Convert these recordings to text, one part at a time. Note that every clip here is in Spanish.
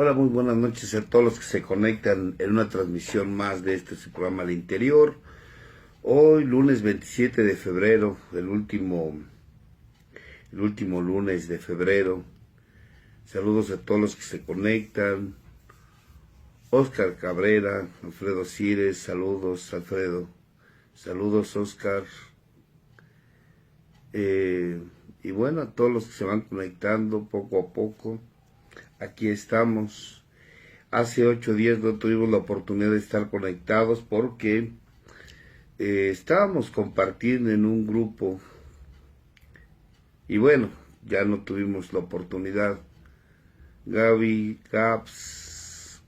Hola, muy buenas noches a todos los que se conectan en una transmisión más de su programa al interior. Hoy, lunes 27 de febrero, el último lunes de febrero. Saludos a todos los que se conectan. Oscar Cabrera, Alfredo Cires, saludos Alfredo. Saludos Oscar. Y bueno, a todos los que se van conectando poco a poco. Aquí estamos. Hace 8 días no tuvimos la oportunidad de estar conectados porque estábamos compartiendo en un grupo y bueno, ya no tuvimos la oportunidad. Gaby, Gaps,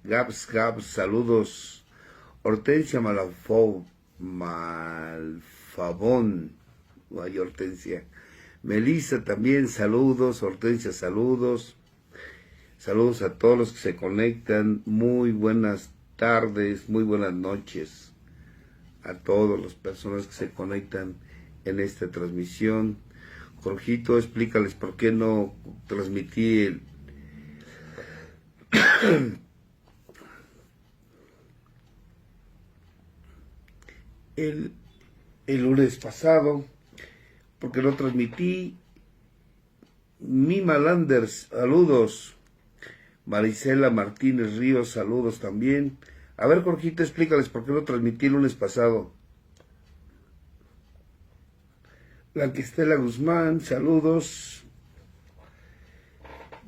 saludos. Hortensia Malfabón, ay Hortensia. Melissa también, saludos. Hortensia, saludos. Saludos a todos los que se conectan. Muy buenas tardes, muy buenas noches a todas las personas que se conectan en esta transmisión. Jorgito, explícales por qué no transmití el lunes pasado, porque no transmití. Mima Landers, saludos. Marisela Martínez Ríos, saludos también. A ver, Jorgito, explícales por qué no transmití el lunes pasado. Blanquistela Guzmán, saludos.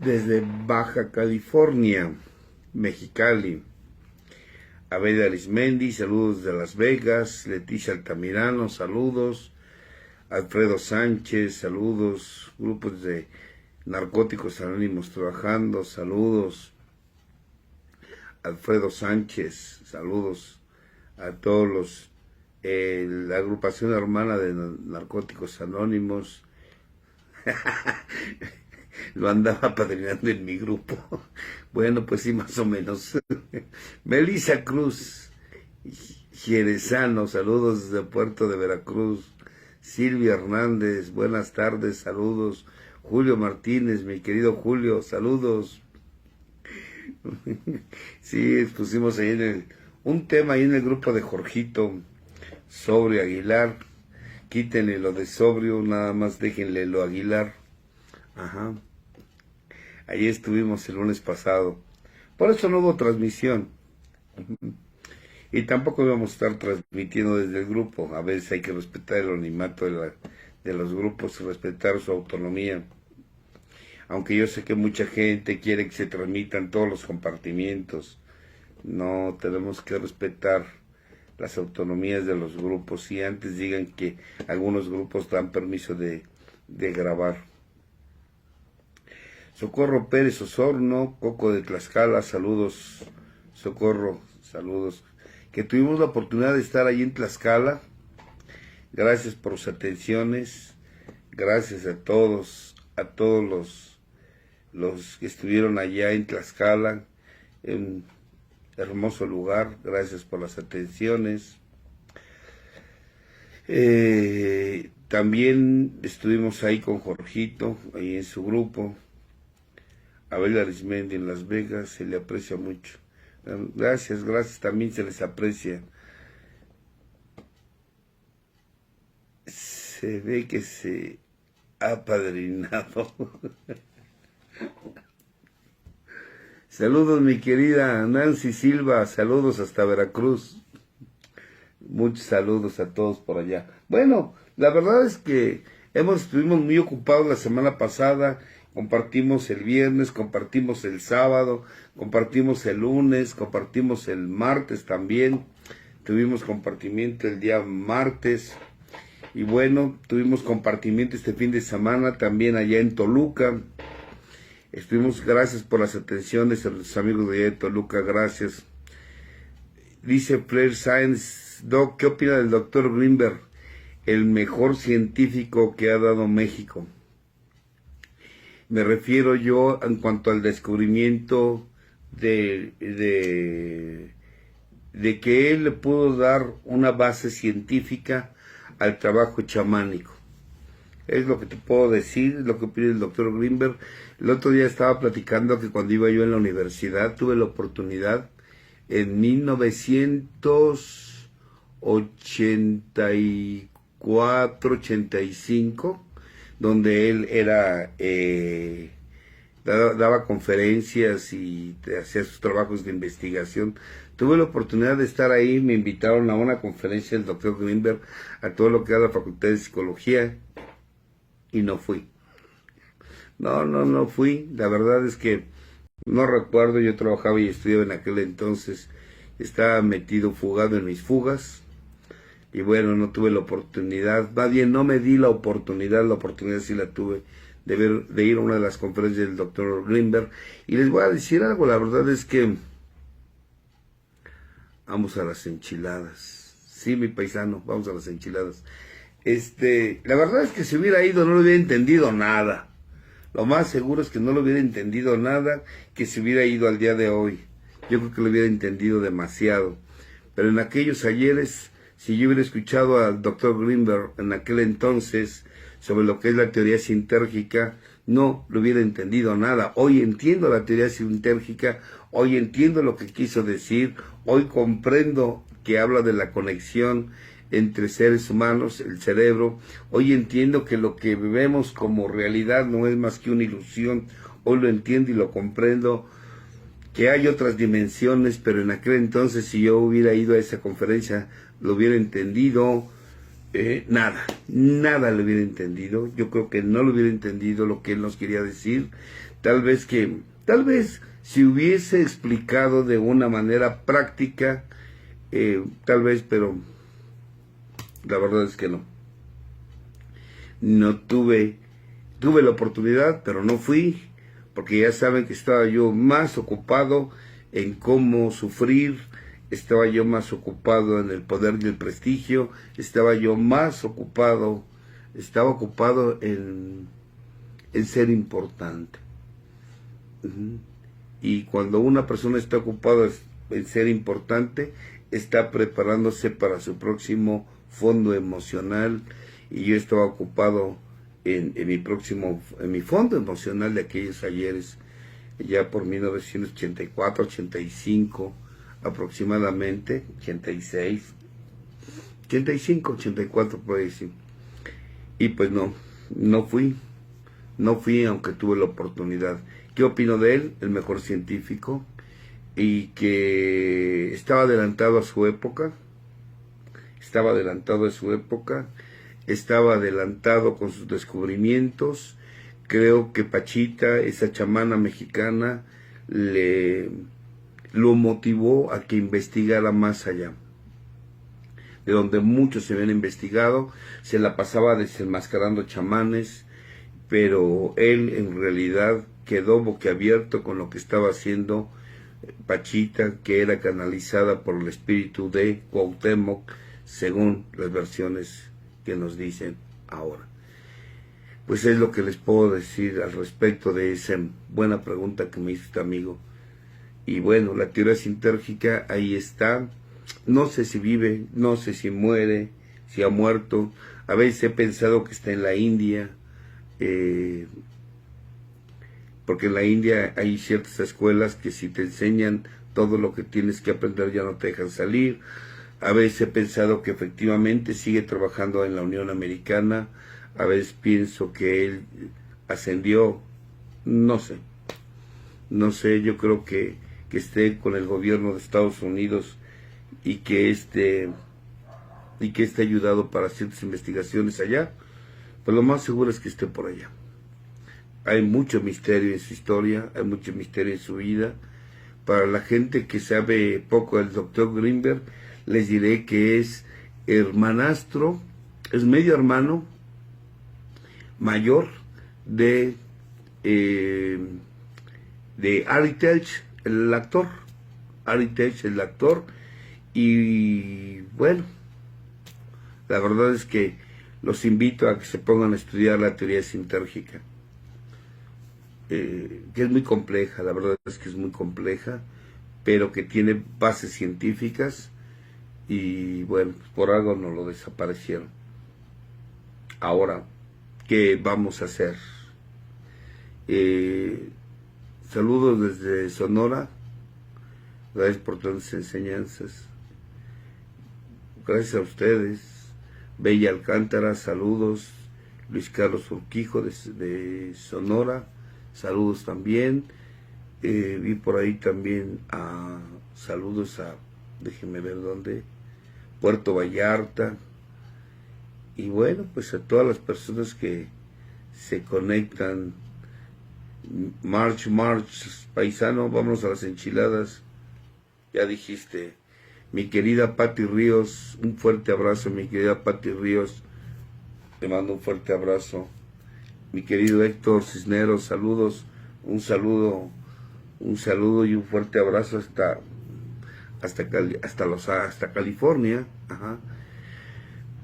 Desde Baja California, Mexicali. Abel Arismendi, saludos de Las Vegas. Leticia Altamirano, saludos. Alfredo Sánchez, saludos. Grupos de Narcóticos Anónimos trabajando, saludos. Alfredo Sánchez, saludos a todos la agrupación hermana de Narcóticos Anónimos. Lo andaba padrinando en mi grupo. Bueno, pues sí, más o menos. Melissa Cruz, Jerezano, saludos desde Puerto de Veracruz. Silvia Hernández, buenas tardes, saludos. Julio Martínez, mi querido Julio, saludos. Sí, expusimos ahí un tema ahí en el grupo de Jorgito, Sobrio Aguilar. Quítenle lo de sobrio, nada más déjenle lo Aguilar. Ajá. Ahí estuvimos el lunes pasado. Por eso no hubo transmisión. Y tampoco íbamos a estar transmitiendo desde el grupo. A veces hay que respetar el anonimato de los grupos, respetar su autonomía. Aunque yo sé que mucha gente quiere que se transmitan todos los compartimientos. No, tenemos que respetar las autonomías de los grupos. Y antes digan que algunos grupos dan permiso de grabar. Socorro Pérez Osorno, Coco de Tlaxcala, saludos. Socorro, saludos. Que tuvimos la oportunidad de estar ahí en Tlaxcala. Gracias por sus atenciones. Gracias a todos los que estuvieron allá en Tlaxcala. Un hermoso lugar. Gracias por las atenciones. También estuvimos ahí con Jorgito, ahí en su grupo. Abel Arismendi en Las Vegas, se le aprecia mucho. Gracias, también se les aprecia. Se ve que se ha apadrinado. Saludos, mi querida Nancy Silva, saludos hasta Veracruz. Muchos saludos a todos por allá. Bueno, la verdad es que estuvimos muy ocupados la semana pasada. Compartimos el viernes, compartimos el sábado, compartimos el lunes, compartimos el martes también. Tuvimos compartimiento el día martes. Y bueno, tuvimos compartimiento este fin de semana también allá en Toluca. Estuvimos, gracias por las atenciones a los amigos de allá de Toluca, gracias. Dice Flair Science, Doc, ¿qué opina del doctor Greenberg? El mejor científico que ha dado México. Me refiero yo en cuanto al descubrimiento de que él le pudo dar una base científica al trabajo chamánico. Es lo que te puedo decir, es lo que opina el doctor Greenberg. El otro día estaba platicando que cuando iba yo en la universidad tuve la oportunidad en 1984, 85, donde él era daba conferencias y hacía sus trabajos de investigación. Tuve la oportunidad de estar ahí, me invitaron a una conferencia del doctor Greenberg a todo lo que era la Facultad de Psicología y no fui. No fui. La verdad es que no recuerdo, yo trabajaba y estudiaba en aquel entonces, estaba metido, fugado en mis fugas, y bueno, no tuve la oportunidad, más bien no me di la oportunidad sí la tuve, de ir a una de las conferencias del doctor Greenberg, y les voy a decir algo, la verdad es que vamos a las enchiladas, sí, mi paisano, vamos a las enchiladas. La verdad es que si hubiera ido no le hubiera entendido nada. Lo más seguro es que no lo hubiera entendido nada que si hubiera ido al día de hoy. Yo creo que lo hubiera entendido demasiado. Pero en aquellos ayeres, si yo hubiera escuchado al doctor Greenberg en aquel entonces sobre lo que es la teoría sintérgica, no lo hubiera entendido nada. Hoy entiendo la teoría sintérgica, hoy entiendo lo que quiso decir, hoy comprendo que habla de la conexión entre seres humanos, el cerebro. Hoy entiendo que lo que vemos como realidad no es más que una ilusión. Hoy lo entiendo y lo comprendo, que hay otras dimensiones, pero en aquel entonces si yo hubiera ido a esa conferencia lo hubiera entendido. Nada lo hubiera entendido. Yo creo que no lo hubiera entendido lo que él nos quería decir. Tal vez si hubiese explicado de una manera práctica, tal vez, pero la verdad es que no. No tuve la oportunidad, pero no fui, porque ya saben que estaba yo más ocupado en cómo sufrir, estaba yo más ocupado en el poder y el prestigio, estaba ocupado en ser importante. Y cuando una persona está ocupada en ser importante, está preparándose para su próximo fondo emocional, y yo estaba ocupado en mi fondo emocional de aquellos ayeres, ya por 1984, 85 aproximadamente, 86, 85, 84 por ahí, sí. Y pues no fui aunque tuve la oportunidad. ¿Qué opino de él? El mejor científico, y que estaba adelantado a su época, estaba adelantado con sus descubrimientos. Creo que Pachita, esa chamana mexicana, lo motivó a que investigara más allá, de donde muchos se habían investigado. Se la pasaba desenmascarando chamanes, pero él en realidad quedó boquiabierto con lo que estaba haciendo Pachita, que era canalizada por el espíritu de Cuauhtémoc, según las versiones que nos dicen ahora. Pues es lo que les puedo decir al respecto de esa buena pregunta que me hizo este amigo. Y bueno, la teoría sintérgica ahí está. No sé si vive, no sé si muere, si ha muerto. A veces he pensado que está en la India, porque en la India hay ciertas escuelas que si te enseñan todo lo que tienes que aprender ya no te dejan salir. A veces he pensado que efectivamente sigue trabajando en la Unión Americana. A veces pienso que él ascendió, no sé, yo creo que esté con el gobierno de Estados Unidos, y que esté ayudado para ciertas investigaciones allá. Pues lo más seguro es que esté por allá. Hay mucho misterio en su historia, hay mucho misterio en su vida. Para la gente que sabe poco del doctor Greenberg, les diré que es hermanastro, es medio hermano mayor de Armitage, el actor. Y bueno, la verdad es que los invito a que se pongan a estudiar la teoría sintérgica, que es muy compleja, la verdad es que es muy compleja, pero que tiene bases científicas, y bueno, por algo nos lo desaparecieron. Ahora, ¿qué que vamos a hacer. Saludos desde Sonora. Gracias por todas las enseñanzas. Gracias a ustedes. Bella Alcántara, saludos. Luis Carlos Urquijo de Sonora, saludos también. Vi por ahí también saludos déjenme ver dónde, Puerto Vallarta. Y bueno, pues a todas las personas que se conectan. March, paisano, vámonos a las enchiladas. Ya dijiste. Mi querida Pati Ríos, un fuerte abrazo, mi querida Pati Ríos. Te mando un fuerte abrazo. Mi querido Héctor Cisneros, saludos. Un saludo y un fuerte abrazo hasta California. Ajá.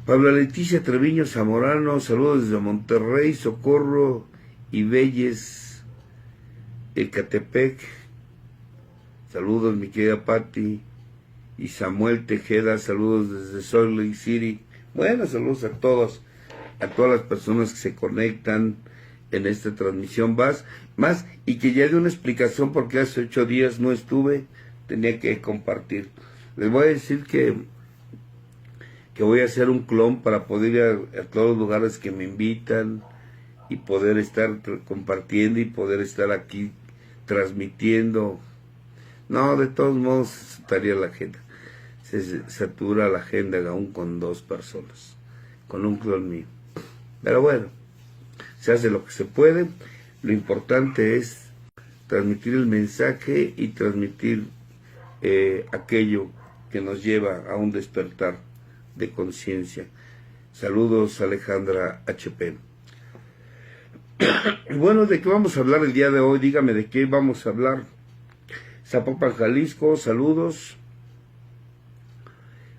Pablo Leticia Treviño Zamorano, saludos desde Monterrey, Socorro y Belles, Ecatepec. Saludos, mi querida Pati. Y Samuel Tejeda, saludos desde Salt Lake City. Bueno, saludos a todas las personas que se conectan en esta transmisión más y que ya de una explicación porque hace 8 días no estuve, tenía que compartir. Les voy a decir que voy a hacer un clon para poder ir a todos los lugares que me invitan y poder estar compartiendo y poder estar aquí transmitiendo. No, de todos modos estaría la agenda. Se satura la agenda aún con 2 personas, con un clon mío. Pero bueno, se hace lo que se puede. Lo importante es transmitir el mensaje y transmitir aquello que nos lleva a un despertar de conciencia. Saludos, Alejandra HP. Bueno, ¿de qué vamos a hablar el día de hoy? Dígame de qué vamos a hablar. Zapopan, Jalisco, saludos.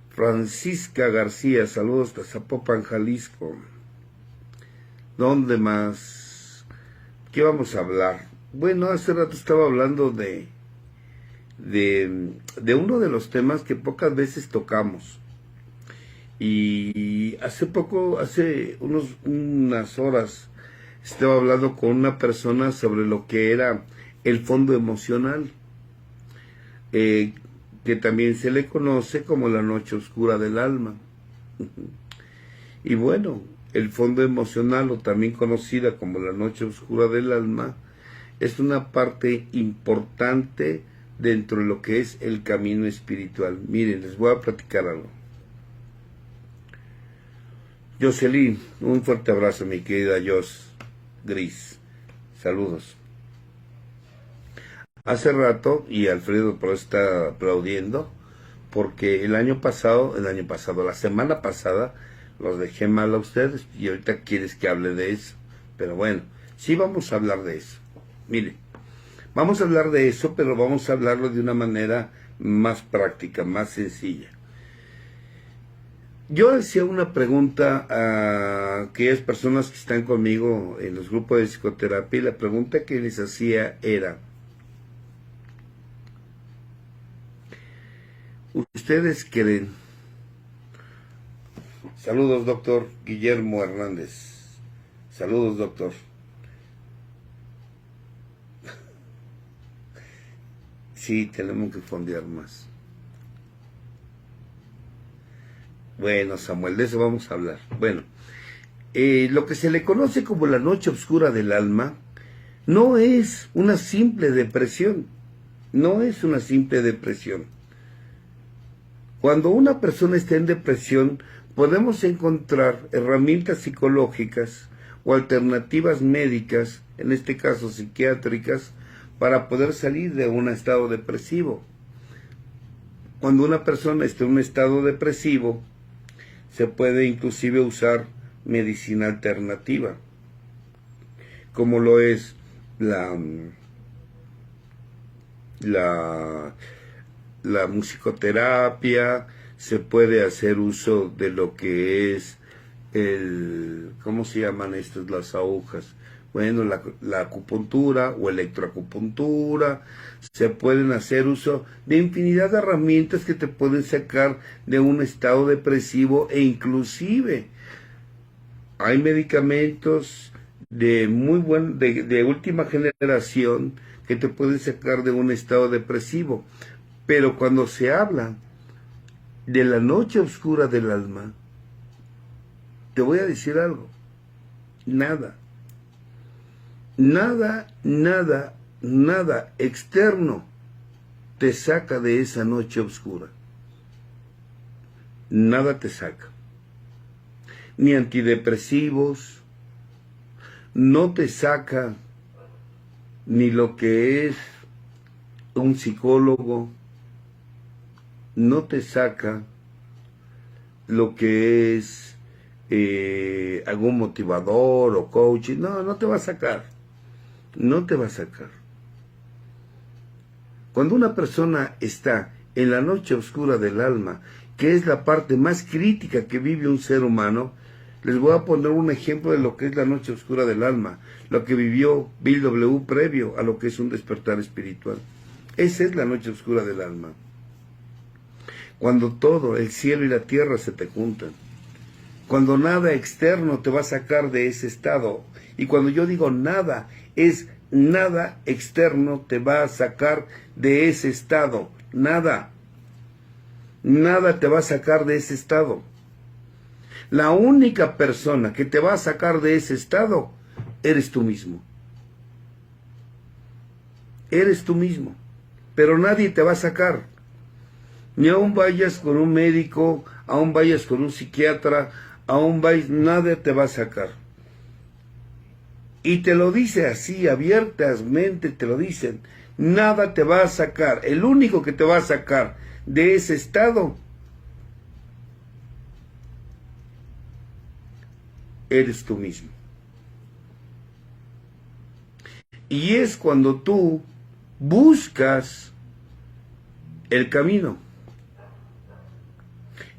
Francisca García, saludos a Zapopan, Jalisco. ¿Dónde más? ¿Qué vamos a hablar? Bueno, hace rato estaba hablando de uno de los temas que pocas veces tocamos. Y hace unas horas, estaba hablando con una persona sobre lo que era el fondo emocional, que también se le conoce como la noche oscura del alma. Y bueno, el fondo emocional, o también conocida como la noche oscura del alma, es una parte importante dentro de lo que es el camino espiritual. Miren, les voy a platicar algo. Jocelyn, un fuerte abrazo, mi querida Jos Gris. Saludos. Hace rato, y Alfredo por eso está aplaudiendo, porque la semana pasada, los dejé mal a ustedes, y ahorita quieres que hable de eso. Pero bueno, sí vamos a hablar de eso. Mire, vamos a hablar de eso, pero vamos a hablarlo de una manera más práctica, más sencilla. Yo hacía una pregunta a aquellas personas que están conmigo en los grupos de psicoterapia, y la pregunta que les hacía era: ¿ustedes creen? Saludos, doctor Guillermo Hernández. Saludos, doctor. Sí, tenemos que fondear más. Bueno, Samuel, de eso vamos a hablar. Bueno, lo que se le conoce como la noche oscura del alma no es una simple depresión. No es una simple depresión. Cuando una persona está en depresión, podemos encontrar herramientas psicológicas o alternativas médicas, en este caso psiquiátricas, para poder salir de un estado depresivo. Cuando una persona está en un estado depresivo, se puede inclusive usar medicina alternativa, como lo es la musicoterapia. Se puede hacer uso de lo que es ¿cómo se llaman estas? Las agujas. Bueno, la acupuntura o electroacupuntura. Se pueden hacer uso de infinidad de herramientas que te pueden sacar de un estado depresivo, e inclusive Hay medicamentos de última generación que te pueden sacar de un estado depresivo. Pero cuando se habla de la noche oscura del alma, te voy a decir algo. Nada externo te saca de esa noche oscura. Nada te saca. Ni antidepresivos, no te saca ni lo que es un psicólogo, no te saca lo que es algún motivador o coach. No te va a sacar. No te va a sacar. Cuando una persona está en la noche oscura del alma, que es la parte más crítica que vive un ser humano, les voy a poner un ejemplo de lo que es la noche oscura del alma, lo que vivió Bill W. previo a lo que es un despertar espiritual. Esa es la noche oscura del alma. Cuando todo, el cielo y la tierra se te juntan. Cuando nada externo te va a sacar de ese estado. Y cuando yo digo nada, es nada externo te va a sacar de ese estado. Nada. Nada te va a sacar de ese estado. La única persona que te va a sacar de ese estado eres tú mismo. Eres tú mismo. Pero nadie te va a sacar. Ni aún vayas con un médico, aún vayas con un psiquiatra, aún vayas, nadie te va a sacar. Y te lo dice así, abiertamente te lo dicen. Nada te va a sacar. El único que te va a sacar de ese estado eres tú mismo. Y es cuando tú buscas el camino.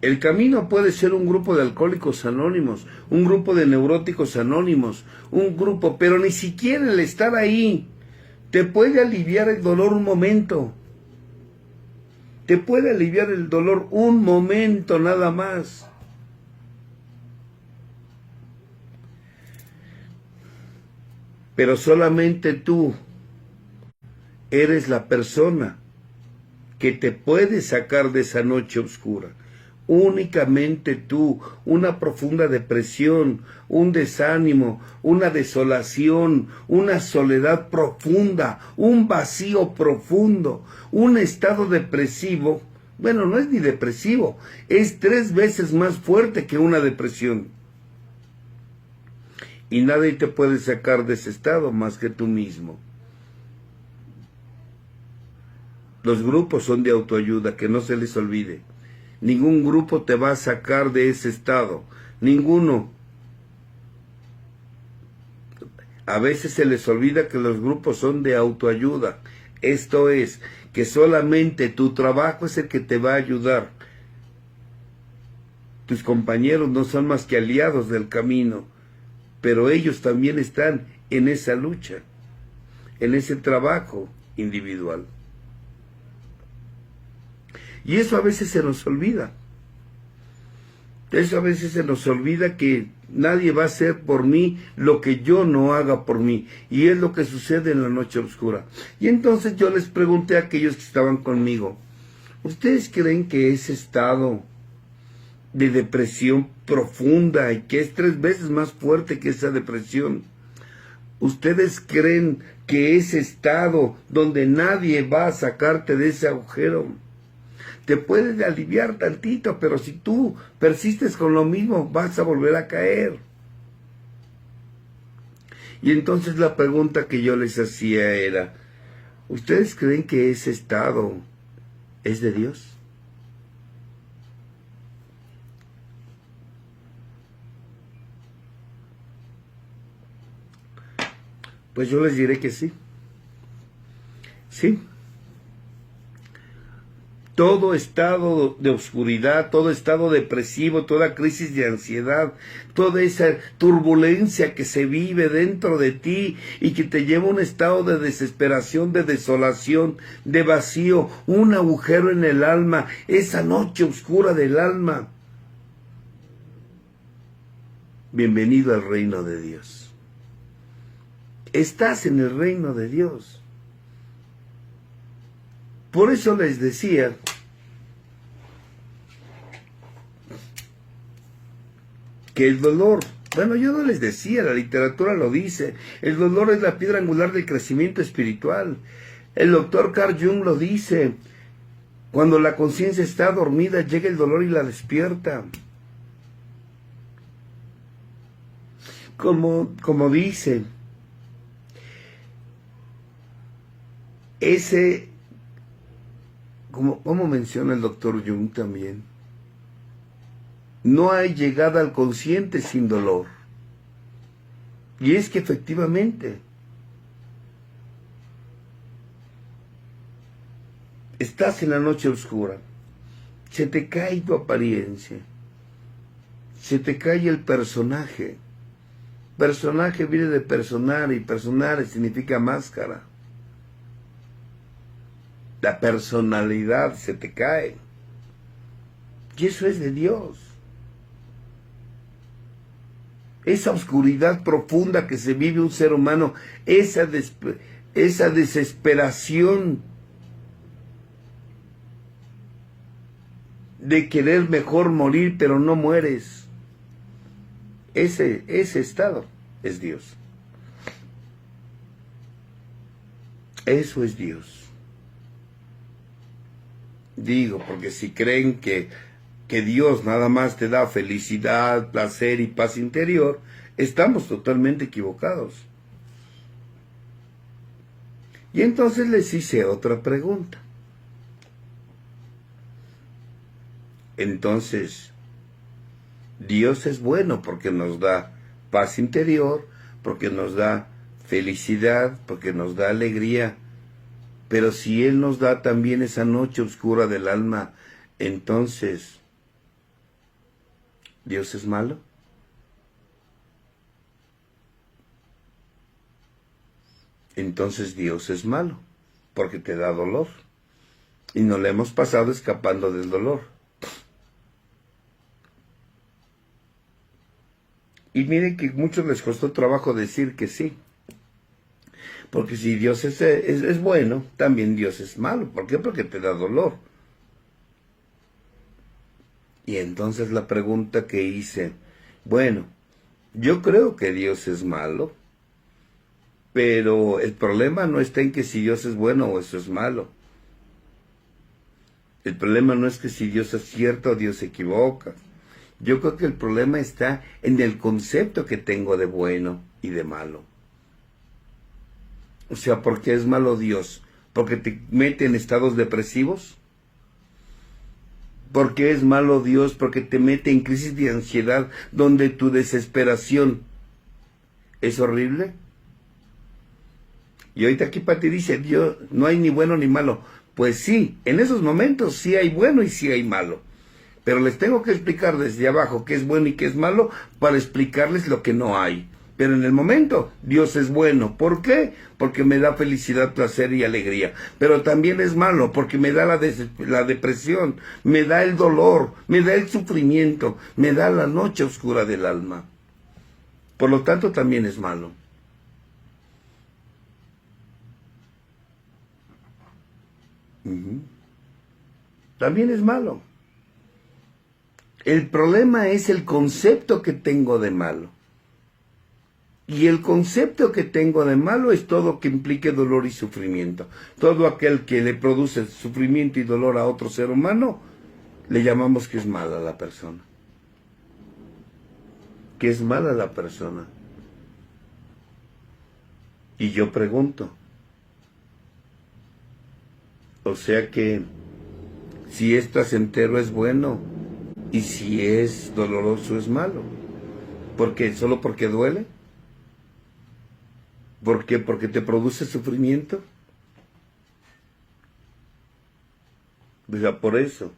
El camino puede ser un grupo de alcohólicos anónimos, un grupo de neuróticos anónimos, un grupo, pero ni siquiera el estar ahí te puede aliviar el dolor un momento. Te puede aliviar el dolor un momento nada más. Pero solamente tú eres la persona que te puede sacar de esa noche oscura. Únicamente tú, una profunda depresión, un desánimo, una desolación, una soledad profunda, un vacío profundo, un estado depresivo. Bueno, no es ni depresivo, es 3 veces más fuerte que una depresión. Y nadie te puede sacar de ese estado más que tú mismo. Los grupos son de autoayuda, que no se les olvide. Ningún grupo te va a sacar de ese estado. Ninguno. A veces se les olvida que los grupos son de autoayuda. Esto es, que solamente tu trabajo es el que te va a ayudar. Tus compañeros no son más que aliados del camino, pero ellos también están en esa lucha, en ese trabajo individual. Y eso a veces se nos olvida. Eso a veces se nos olvida que nadie va a hacer por mí lo que yo no haga por mí. Y es lo que sucede en la noche oscura. Y entonces yo les pregunté a aquellos que estaban conmigo, ¿ustedes creen que ese estado de depresión profunda y que es 3 veces más fuerte que esa depresión, ustedes creen que ese estado donde nadie va a sacarte de ese agujero te puede aliviar tantito, pero si tú persistes con lo mismo, vas a volver a caer? Y entonces la pregunta que yo les hacía era, ¿ustedes creen que ese estado es de Dios? Pues yo les diré que sí. Sí. Todo estado de oscuridad, todo estado depresivo, toda crisis de ansiedad, toda esa turbulencia que se vive dentro de ti y que te lleva a un estado de desesperación, de desolación, de vacío, un agujero en el alma, esa noche oscura del alma. bienvenido al reino de Dios. Estás en el reino de Dios. Por eso les decía que el dolor, bueno, yo no les decía, la literatura lo dice, el dolor es la piedra angular del crecimiento espiritual. El doctor Carl Jung lo dice, cuando la conciencia está dormida, llega el dolor y la despierta. Como dice, como menciona el doctor Jung también, no hay llegada al consciente sin dolor. Y es que efectivamente, estás en la noche oscura, se te cae tu apariencia, se te cae el personaje. Personaje viene de personar y personar significa máscara. La personalidad se te cae. Y eso es de Dios. Esa oscuridad profunda que se vive un ser humano, esa desesperación de querer mejor morir, pero no mueres. Ese estado es Dios. Eso es Dios. Digo, porque si creen que Dios nada más te da felicidad, placer y paz interior, estamos totalmente equivocados. Y entonces les hice otra pregunta. Entonces, Dios es bueno porque nos da paz interior, porque nos da felicidad, porque nos da alegría. Pero si Él nos da también esa noche oscura del alma, entonces, ¿Dios es malo? Entonces Dios es malo, porque te da dolor. Y nos le hemos pasado escapando del dolor. Y miren que a muchos les costó trabajo decir que sí. Porque si Dios es bueno, también Dios es malo. ¿Por qué? Porque te da dolor. Y entonces la pregunta que hice, bueno, yo creo que Dios es malo, pero el problema no está en que si Dios es bueno o eso es malo. El problema no es que si Dios acierta o Dios se equivoca. Yo creo que el problema está en el concepto que tengo de bueno y de malo. O sea, ¿por qué es malo Dios? ¿Porque te mete en estados depresivos? ¿Por qué es malo Dios? Porque te mete en crisis de ansiedad donde tu desesperación es horrible. Y ahorita aquí Pati dice, Dios, no hay ni bueno ni malo. Pues sí, en esos momentos sí hay bueno y sí hay malo. Pero les tengo que explicar desde abajo qué es bueno y qué es malo para explicarles lo que no hay. Pero en el momento, Dios es bueno. ¿Por qué? Porque me da felicidad, placer y alegría. Pero también es malo porque me da la depresión, me da el dolor, me da el sufrimiento, me da la noche oscura del alma. Por lo tanto, también es malo. También es malo. El problema es el concepto que tengo de malo. Y el concepto que tengo de malo es todo que implique dolor y sufrimiento. Todo aquel que le produce sufrimiento y dolor a otro ser humano, le llamamos que es mala la persona. Que es mala la persona. Y yo pregunto, o sea que si es placentero es bueno y si es doloroso es malo. ¿Por qué? ¿Solo porque duele? ¿Por qué? ¿Porque te produce sufrimiento? O sea, por eso.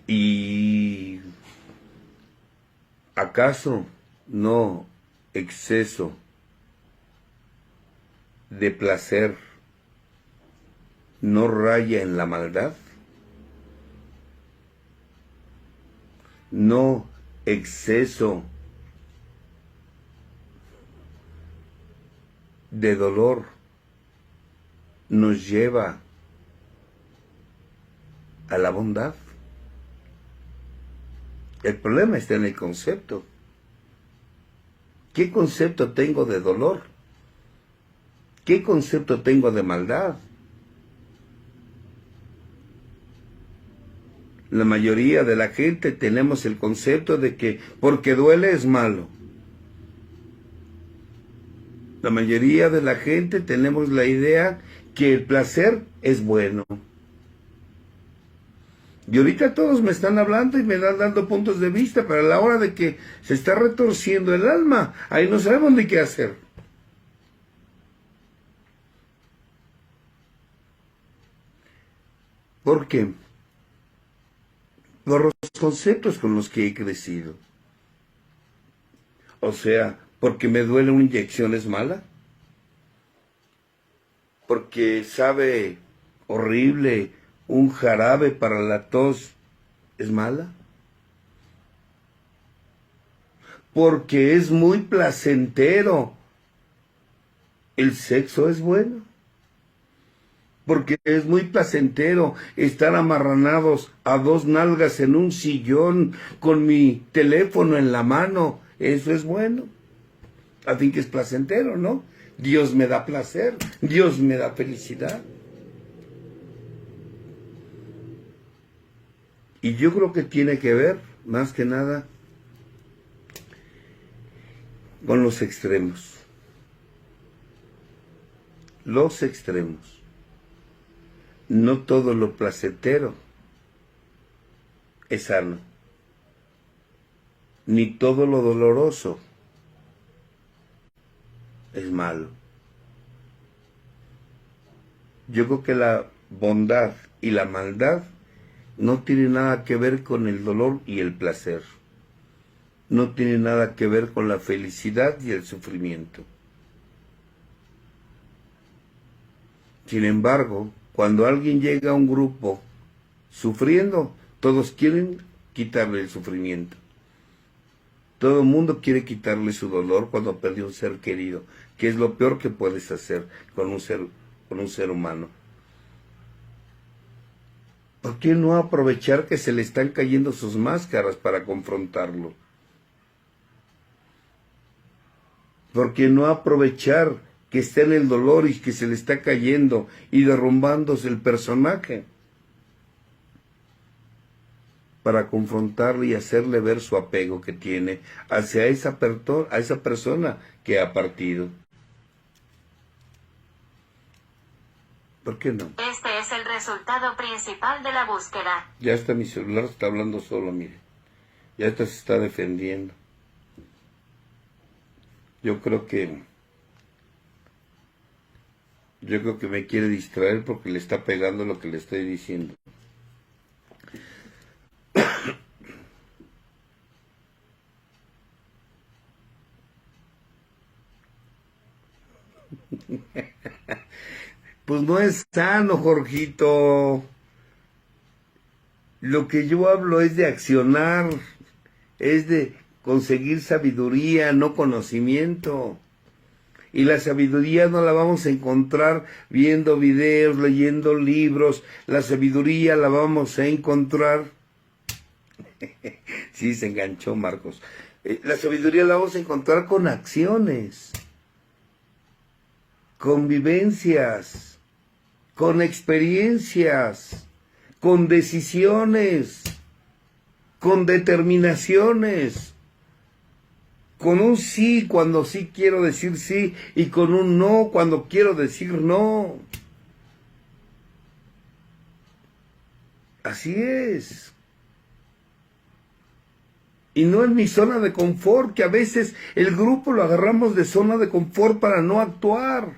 ¿Y acaso no exceso de placer no raya en la maldad? no exceso de dolor nos lleva a la bondad. El problema está en el concepto. ¿Qué concepto tengo de dolor? ¿Qué concepto tengo de maldad? La mayoría de la gente tenemos el concepto de que porque duele es malo. La mayoría de la gente tenemos la idea que el placer es bueno. Y ahorita todos me están hablando y me están dando puntos de vista, pero a la hora de que se está retorciendo el alma, ahí no sabemos ni qué hacer. ¿Por qué? Por los conceptos con los que he crecido. O sea, porque me duele una inyección es mala. Porque sabe horrible un jarabe para la tos es mala. Porque es muy placentero el sexo es bueno. Porque es muy placentero estar amarranados a dos nalgas en un sillón con mi teléfono en la mano. Eso es bueno. A fin que es placentero, ¿no? Dios me da placer, Dios me da felicidad. Y yo creo que tiene que ver, más que nada, con los extremos. Los extremos. No todo lo placentero es sano, ni todo lo doloroso es malo. Yo creo que la bondad y la maldad no tienen nada que ver con el dolor y el placer. No tienen nada que ver con la felicidad y el sufrimiento. Sin embargo, cuando alguien llega a un grupo sufriendo, todos quieren quitarle el sufrimiento. Todo el mundo quiere quitarle su dolor cuando perdió un ser querido, que es lo peor que puedes hacer con un ser humano. ¿Por qué no aprovechar que se le están cayendo sus máscaras para confrontarlo? ¿Por qué no aprovechar que está en el dolor y que se le está cayendo y derrumbándose el personaje para confrontarle y hacerle ver su apego que tiene hacia esa persona que ha partido? ¿Por qué no? Este es el resultado principal de la búsqueda. Ya está, mi celular está hablando solo, mire. Ya se está defendiendo. Yo creo que me quiere distraer porque le está pegando lo que le estoy diciendo. Pues no es sano, Jorgito. Lo que yo hablo es de accionar, es de conseguir sabiduría, no conocimiento. Y la sabiduría no la vamos a encontrar viendo videos, leyendo libros. La sabiduría la vamos a encontrar. Sí, se enganchó Marcos. La sabiduría la vamos a encontrar con acciones, con vivencias, con experiencias, con decisiones, con determinaciones, con un sí cuando sí quiero decir sí y con un no cuando quiero decir no. Así es. Y no en mi zona de confort, que a veces el grupo lo agarramos de zona de confort para no actuar.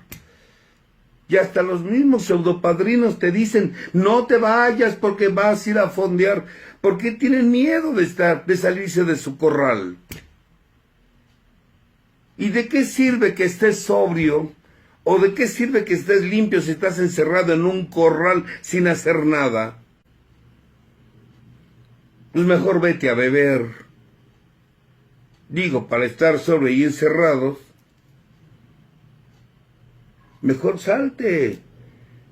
Y hasta los mismos pseudopadrinos te dicen, no te vayas porque vas a ir a fondear. ¿Por qué tienen miedo de salirse de su corral? ¿Y de qué sirve que estés sobrio? ¿O de qué sirve que estés limpio si estás encerrado en un corral sin hacer nada? pues mejor vete a beber. Digo, para estar solo y encerrados, mejor salte,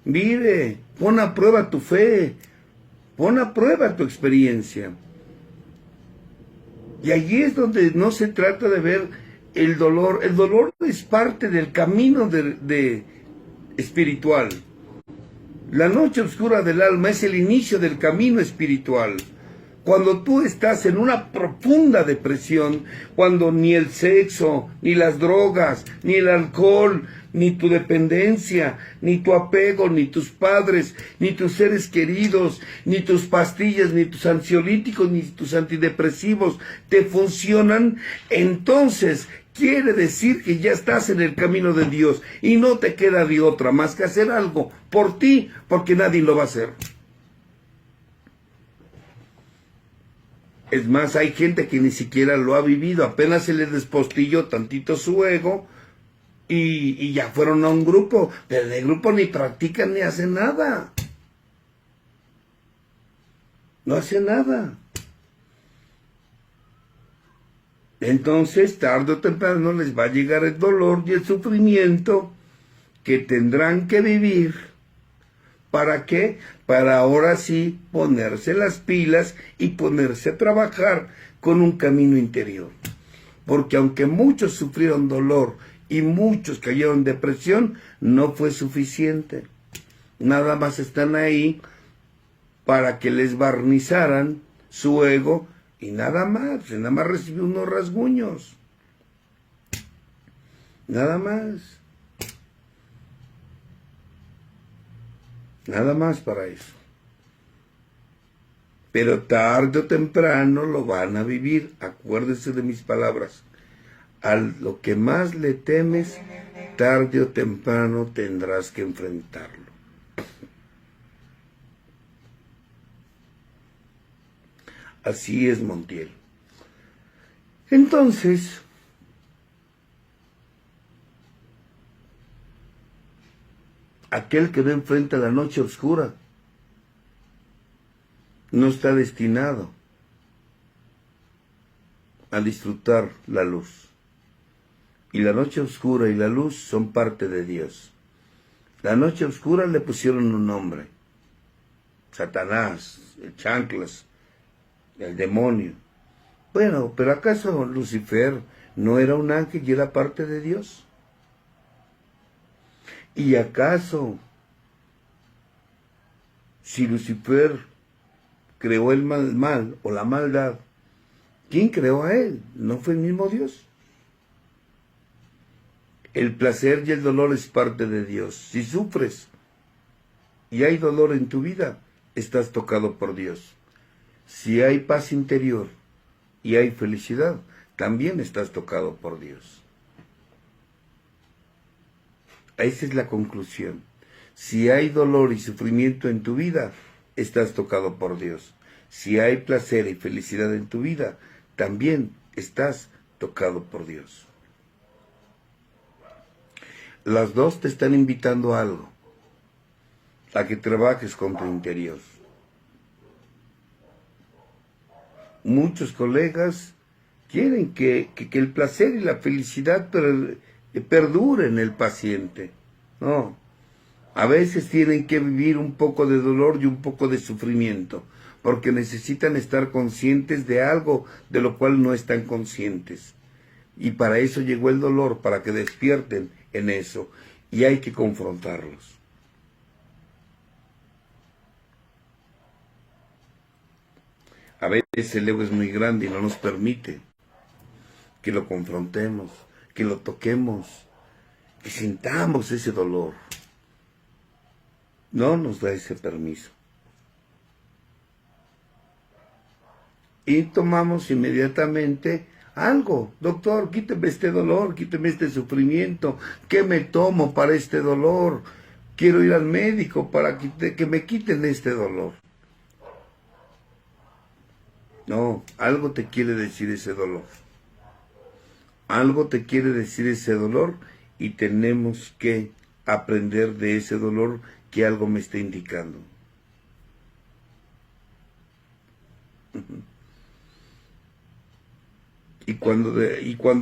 vive, pon a prueba tu fe, pon a prueba tu experiencia. Y allí es donde no se trata de ver el dolor. El dolor es parte del camino espiritual. La noche oscura del alma es el inicio del camino espiritual. Cuando tú estás en una profunda depresión, cuando ni el sexo, ni las drogas, ni el alcohol, ni tu dependencia, ni tu apego, ni tus padres, ni tus seres queridos, ni tus pastillas, ni tus ansiolíticos, ni tus antidepresivos te funcionan, entonces quiere decir que ya estás en el camino de Dios y no te queda de otra más que hacer algo por ti, porque nadie lo va a hacer. Es más, hay gente que ni siquiera lo ha vivido, apenas se le despostilló tantito su ego y ya fueron a un grupo, pero en el grupo ni practican ni hacen nada. No hacen nada. Entonces, tarde o temprano les va a llegar el dolor y el sufrimiento que tendrán que vivir. ¿Para qué? Para ahora sí ponerse las pilas y ponerse a trabajar con un camino interior. Porque aunque muchos sufrieron dolor y muchos cayeron en depresión, no fue suficiente. Nada más están ahí para que les barnizaran su ego y nada más recibió unos rasguños. Nada más. Nada más para eso. Pero tarde o temprano lo van a vivir. Acuérdese de mis palabras. A lo que más le temes, tarde o temprano tendrás que enfrentarlo. Así es, Montiel. Entonces, aquel que no enfrenta la noche oscura no está destinado a disfrutar la luz. Y la noche oscura y la luz son parte de Dios. La noche oscura le pusieron un nombre: Satanás, el chanclas, el demonio. Bueno, pero ¿acaso Lucifer no era un ángel y era parte de Dios? ¿Y acaso, si Lucifer creó el mal o la maldad, quién creó a él? ¿No fue el mismo Dios? El placer y el dolor es parte de Dios. Si sufres y hay dolor en tu vida, estás tocado por Dios. Si hay paz interior y hay felicidad, también estás tocado por Dios. Esa es la conclusión. Si hay dolor y sufrimiento en tu vida, estás tocado por Dios. Si hay placer y felicidad en tu vida, también estás tocado por Dios. Las dos te están invitando a algo, a que trabajes con tu interior. Muchos colegas quieren que el placer y la felicidad perdure en el paciente. No, a veces tienen que vivir un poco de dolor y un poco de sufrimiento, porque necesitan estar conscientes de algo de lo cual no están conscientes. Y para eso llegó el dolor, para que despierten en eso, y hay que confrontarlos. A veces el ego es muy grande y no nos permite que lo confrontemos, que lo toquemos, que sintamos ese dolor. No nos da ese permiso. Y tomamos inmediatamente algo. Doctor, quíteme este dolor, quíteme este sufrimiento. ¿Qué me tomo para este dolor? Quiero ir al médico para que me quiten este dolor. No, algo te quiere decir ese dolor. Algo te quiere decir ese dolor y tenemos que aprender de ese dolor que algo me está indicando. Y cuando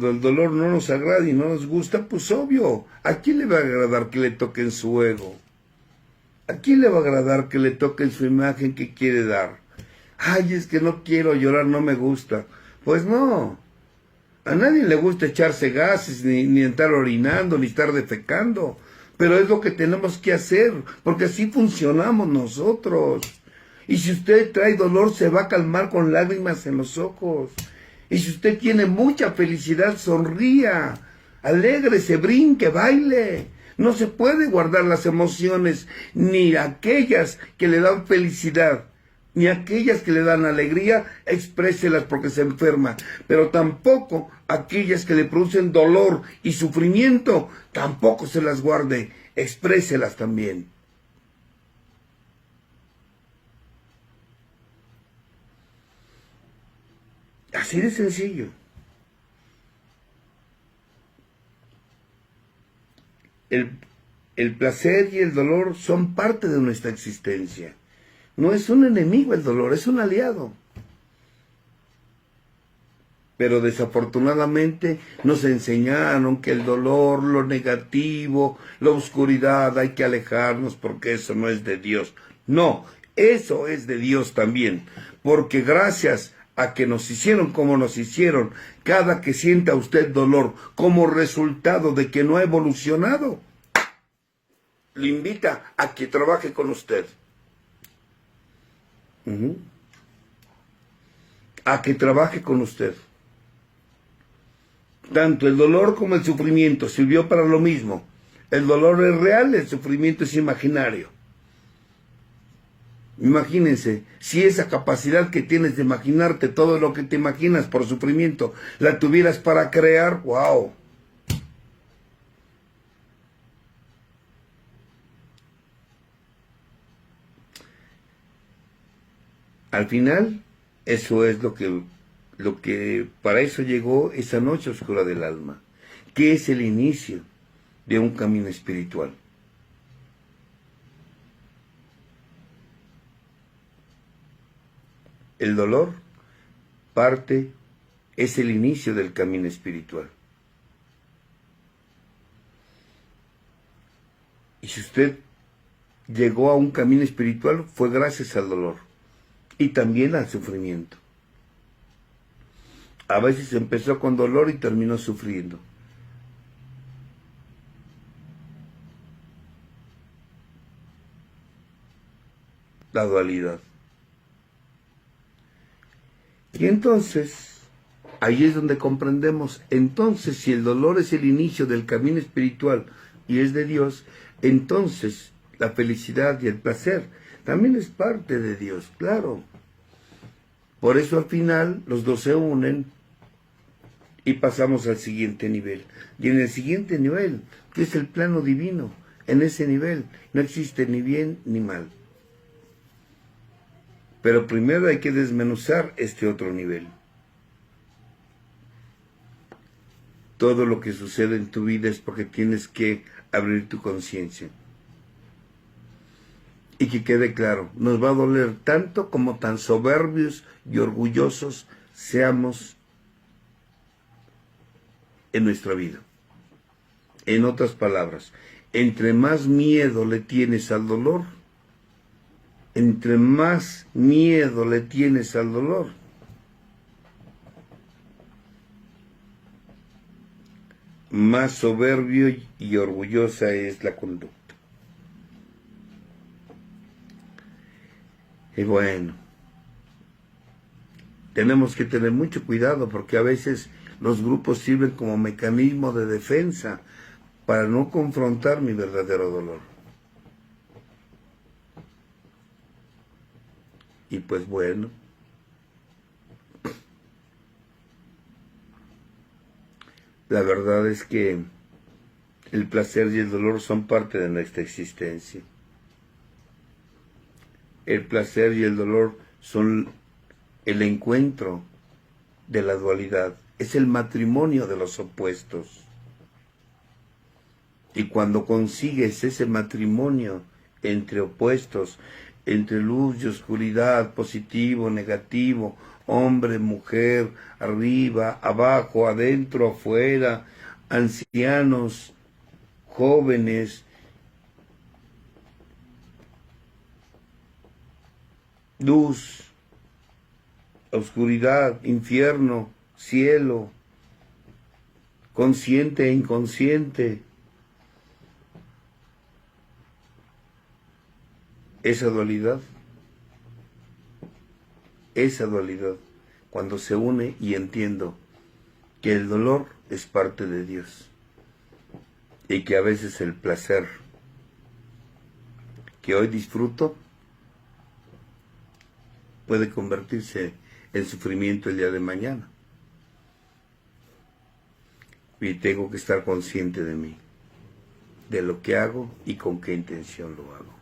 el dolor no nos agrada y no nos gusta, pues obvio, ¿a quién le va a agradar que le toquen su ego? ¿A quién le va a agradar que le toquen su imagen que quiere dar? Ay, es que no quiero llorar, no me gusta. Pues no, a nadie le gusta echarse gases, ni estar orinando, ni estar defecando. Pero es lo que tenemos que hacer, porque así funcionamos nosotros. Y si usted trae dolor, se va a calmar con lágrimas en los ojos. Y si usted tiene mucha felicidad, sonría, alégrese, brinque, baile. No se puede guardar las emociones, ni aquellas que le dan felicidad, ni aquellas que le dan alegría, expréselas porque se enferma. Pero tampoco aquellas que le producen dolor y sufrimiento, tampoco se las guarde, expréselas también. Así de sencillo. El placer y el dolor son parte de nuestra existencia. No es un enemigo el dolor, es un aliado. Pero desafortunadamente nos enseñaron que el dolor, lo negativo, la oscuridad, hay que alejarnos porque eso no es de Dios. No, eso es de Dios también. Porque gracias a que nos hicieron como nos hicieron, cada que sienta usted dolor como resultado de que no ha evolucionado, le invita a que trabaje con usted. A que trabaje con usted. Tanto el dolor como el sufrimiento sirvió para lo mismo. El dolor es real, el sufrimiento es imaginario. Imagínense, si esa capacidad que tienes de imaginarte todo lo que te imaginas por sufrimiento, la tuvieras para crear, ¡wow! Al final, eso es lo que para eso llegó esa noche oscura del alma, que es el inicio de un camino espiritual. El dolor es el inicio del camino espiritual. Y si usted llegó a un camino espiritual, fue gracias al dolor y también al sufrimiento. A veces empezó con dolor y terminó sufriendo. La dualidad. Y entonces, ahí es donde comprendemos, entonces si el dolor es el inicio del camino espiritual y es de Dios, entonces la felicidad y el placer también es parte de Dios, claro. Por eso al final los dos se unen y pasamos al siguiente nivel. Y en el siguiente nivel, que es el plano divino, en ese nivel no existe ni bien ni mal. Pero primero hay que desmenuzar este otro nivel. Todo lo que sucede en tu vida es porque tienes que abrir tu conciencia. Y que quede claro, nos va a doler tanto como tan soberbios y orgullosos seamos en nuestra vida. En otras palabras, entre más miedo le tienes al dolor, entre más miedo le tienes al dolor, más soberbio y orgullosa es la conducta. Y bueno, tenemos que tener mucho cuidado porque a veces los grupos sirven como mecanismo de defensa para no confrontar mi verdadero dolor. Y pues bueno, la verdad es que el placer y el dolor son parte de nuestra existencia. El placer y el dolor son el encuentro de la dualidad, es el matrimonio de los opuestos. Y cuando consigues ese matrimonio entre opuestos, entre luz y oscuridad, positivo, negativo, hombre, mujer, arriba, abajo, adentro, afuera, ancianos, jóvenes, luz, oscuridad, infierno, cielo, consciente e inconsciente. Esa dualidad, cuando se une y entiendo que el dolor es parte de Dios y que a veces el placer que hoy disfruto puede convertirse en sufrimiento el día de mañana. Y tengo que estar consciente de mí, de lo que hago y con qué intención lo hago.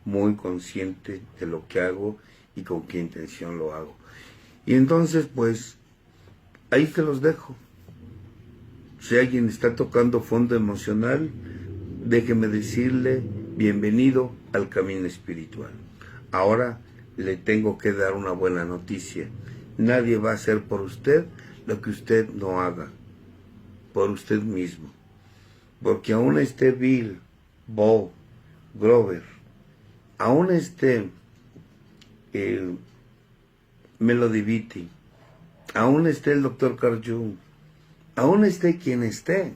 Muy consciente de lo que hago y con qué intención lo hago. Y entonces, pues, ahí te los dejo. Si alguien está tocando fondo emocional, déjeme decirle, bienvenido al camino espiritual. Ahora le tengo que dar una buena noticia. Nadie va a hacer por usted lo que usted no haga, por usted mismo. Porque aún esté Bill, Bo, Grover, aún esté Melody Beattie, aún esté el Dr. Carl Jung, aún esté quien esté,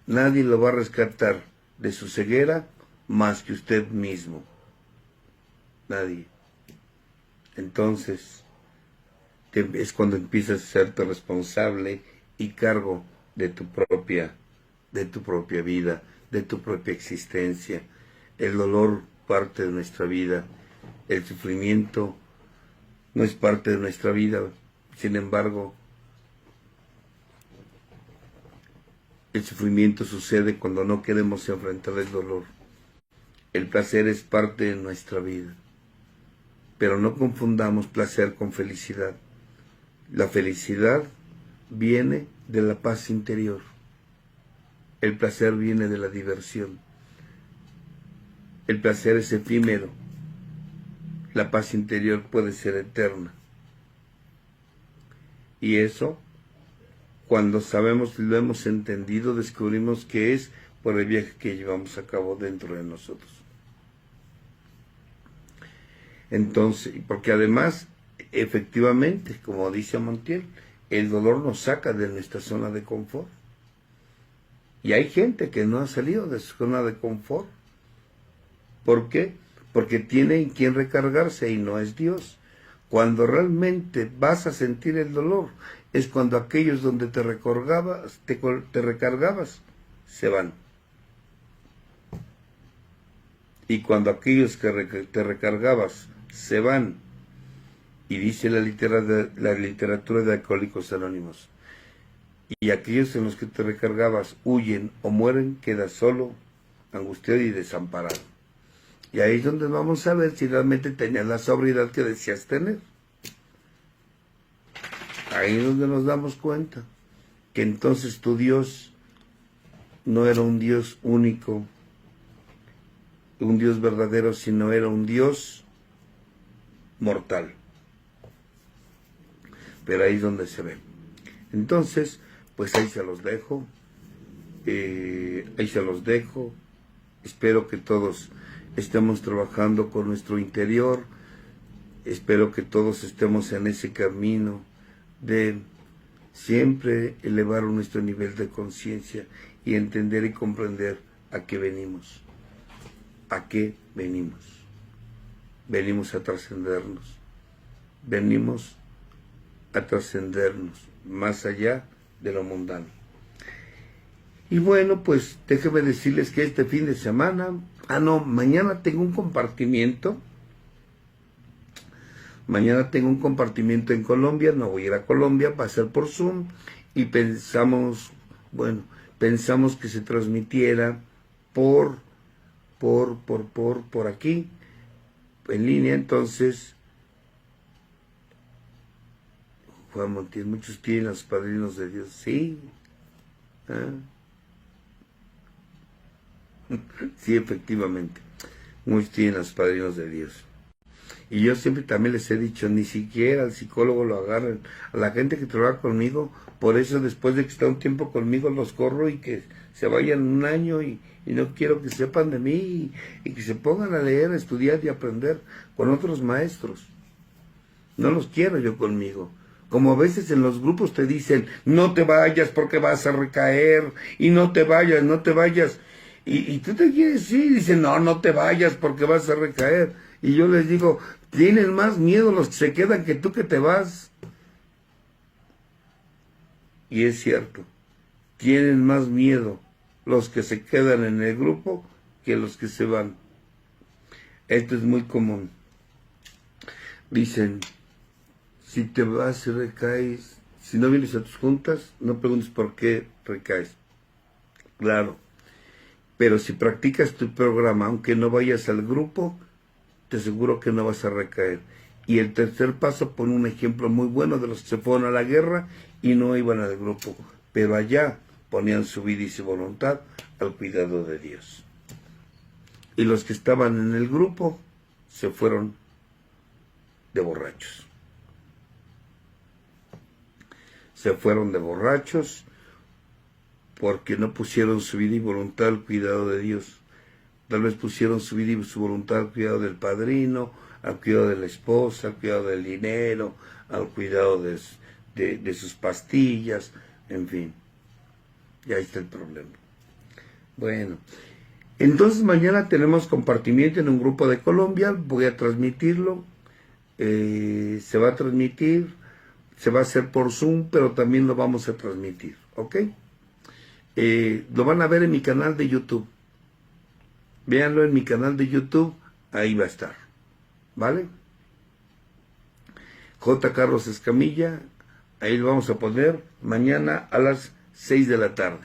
nadie lo va a rescatar de su ceguera más que usted mismo. Nadie. Entonces, es cuando empiezas a serte responsable y cargo de tu propia vida, de tu propia existencia. El dolor parte de nuestra vida, el sufrimiento no es parte de nuestra vida. Sin embargo, el sufrimiento sucede cuando no queremos enfrentar el dolor. El placer es parte de nuestra vida, pero no confundamos placer con felicidad. La felicidad viene de la paz interior. El placer viene de la diversión. El placer es efímero. La paz interior puede ser eterna. Y eso, cuando sabemos y lo hemos entendido, descubrimos que es por el viaje que llevamos a cabo dentro de nosotros. Entonces, porque además, efectivamente, como dice Montiel, el dolor nos saca de nuestra zona de confort. Y hay gente que no ha salido de su zona de confort. ¿Por qué? Porque tiene en quien recargarse y no es Dios. Cuando realmente vas a sentir el dolor, es cuando aquellos donde te recargabas se van. Y cuando aquellos que te recargabas se van, y dice la literatura de Alcohólicos Anónimos, y aquellos en los que te recargabas huyen o mueren, quedas solo, angustiado y desamparado. Y ahí es donde vamos a ver si realmente tenías la sobriedad que decías tener. Ahí es donde nos damos cuenta que entonces tu Dios no era un Dios único, un Dios verdadero, sino era un Dios mortal. Pero ahí es donde se ve. Entonces, pues ahí se los dejo. Espero que todos estemos trabajando con nuestro interior. Espero que todos estemos en ese camino de siempre elevar nuestro nivel de conciencia y entender y comprender a qué venimos. ¿A qué venimos? Venimos a trascendernos. Venimos a trascendernos más allá de lo mundano. Y bueno, pues déjenme decirles que este fin de semana, mañana tengo un compartimiento. Mañana tengo un compartimiento en Colombia, no voy a ir a Colombia, va a ser por Zoom, y pensamos que se transmitiera por aquí, en línea. Entonces, Juan Montiel, muchos tienen los padrinos de Dios, sí, sí, efectivamente, muchos tienen los padrinos de Dios. Y yo siempre también les he dicho, ni siquiera al psicólogo lo agarren. A la gente que trabaja conmigo, por eso después de que está un tiempo conmigo los corro y que se vayan un año y no quiero que sepan de mí y que se pongan a leer, a estudiar y aprender con otros maestros. No los quiero yo conmigo. Como a veces en los grupos te dicen, no te vayas porque vas a recaer, y no te vayas, no te vayas. Y tú te quieres ir, y dicen, no, no te vayas porque vas a recaer. Y yo les digo, tienen más miedo los que se quedan que tú que te vas. Y es cierto, tienen más miedo los que se quedan en el grupo que los que se van. Esto es muy común. Dicen, si te vas y recaes, si no vienes a tus juntas, no preguntes por qué recaes. Claro, pero si practicas tu programa, aunque no vayas al grupo, te aseguro que no vas a recaer. Y el tercer paso pone un ejemplo muy bueno de los que se fueron a la guerra y no iban al grupo, pero allá ponían su vida y su voluntad al cuidado de Dios. Y los que estaban en el grupo se fueron de borrachos. Se fueron de borrachos porque no pusieron su vida y voluntad al cuidado de Dios. Tal vez pusieron su vida y su voluntad al cuidado del padrino, al cuidado de la esposa, al cuidado del dinero, al cuidado de sus pastillas, en fin. Y ahí está el problema. Bueno, entonces mañana tenemos compartimiento en un grupo de Colombia, voy a transmitirlo, se va a transmitir, se va a hacer por Zoom, pero también lo vamos a transmitir, ¿ok? Lo van a ver en mi canal de YouTube. Véanlo en mi canal de YouTube, ahí va a estar, ¿vale? J. Carlos Escamilla, ahí lo vamos a poner mañana a las 6 de la tarde.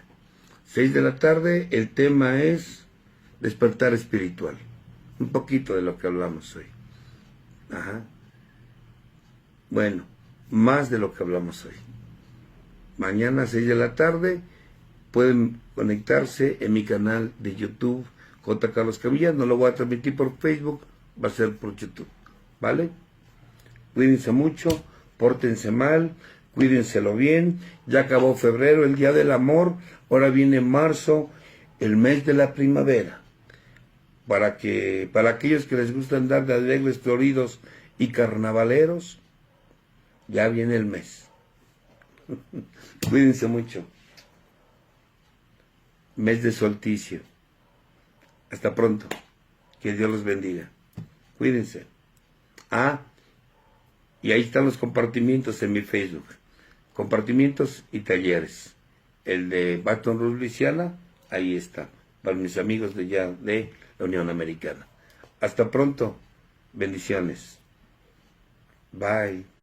6 de la tarde, el tema es despertar espiritual. Un poquito de lo que hablamos hoy. Ajá. Bueno, más de lo que hablamos hoy. Mañana a 6 de la tarde pueden conectarse en mi canal de YouTube, J. Carlos Camilla. No lo voy a transmitir por Facebook, va a ser por YouTube, ¿vale? Cuídense mucho, pórtense mal, cuídenselo bien. Ya acabó febrero, el Día del Amor, ahora viene marzo, el mes de la primavera. Para aquellos que les gusta andar de alegres, floridos y carnavaleros, ya viene el mes. Cuídense mucho. Mes de solsticio. Hasta pronto. Que Dios los bendiga. Cuídense. Y ahí están los compartimientos en mi Facebook. Compartimientos y talleres. El de Baton Rouge, Luisiana, ahí está. Para mis amigos de allá de la Unión Americana. Hasta pronto. Bendiciones. Bye.